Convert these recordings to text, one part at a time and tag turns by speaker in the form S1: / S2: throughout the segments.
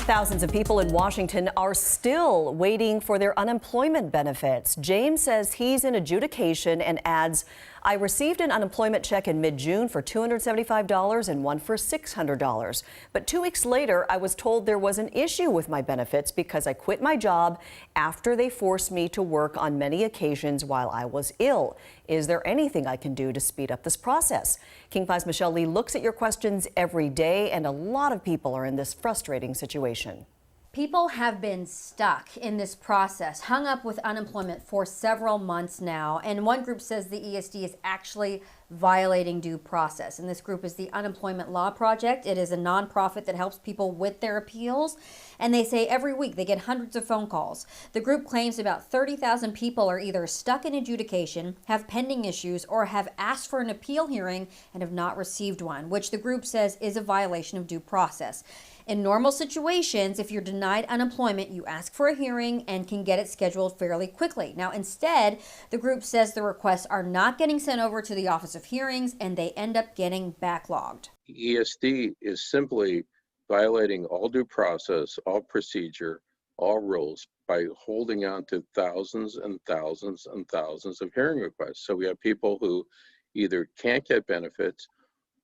S1: Thousands of people in Washington are still waiting for their unemployment benefits. James says he's in adjudication and adds, I received an unemployment check in mid-June for $275 and one for $600. But 2 weeks later, I was told there was an issue with my benefits because I quit my job after they forced me to work on many occasions while I was ill. Is there anything I can do to speed up this process? King 5's Michelle Lee looks at your questions every day, and a lot of people are in this frustrating situation.
S2: People have been stuck in this process, hung up with unemployment for several months now, and one group says the ESD is actually violating due process. And this group is the Unemployment Law Project. It is a nonprofit that helps people with their appeals, and they say every week they get hundreds of phone calls. The group claims about 30,000 people are either stuck in adjudication, have pending issues, or have asked for an appeal hearing and have not received one, which the group says is a violation of due process. In normal situations, if you're denied unemployment, you ask for a hearing and can get it scheduled fairly quickly. Now, instead, the group says the requests are not getting sent over to the Office of Hearings and they end up getting backlogged.
S3: ESD is simply violating all due process, all procedure, all rules by holding on to thousands and thousands and thousands of hearing requests. So we have people who either can't get benefits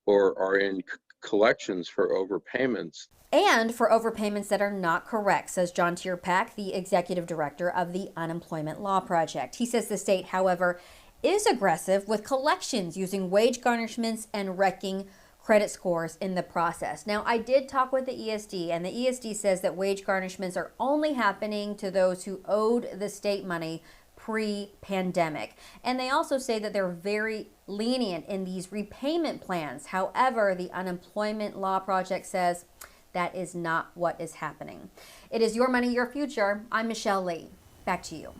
S3: or are in collections for overpayments.
S2: And for overpayments that are not correct, says John Tierpak, the executive director of the Unemployment Law Project. He says the state, however, is aggressive with collections using wage garnishments and wrecking credit scores in the process. Now, I did talk with the ESD, and the ESD says that wage garnishments are only happening to those who owed the state money pre-pandemic. And they also say that they're very lenient in these repayment plans. However, the Unemployment Law Project says that is not what is happening. It is your money, your future. I'm Michelle Lee. Back to you.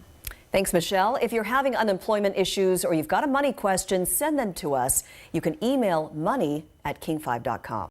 S1: Thanks, Michelle. If you're having unemployment issues or you've got a money question, send them to us. You can email money@king5.com.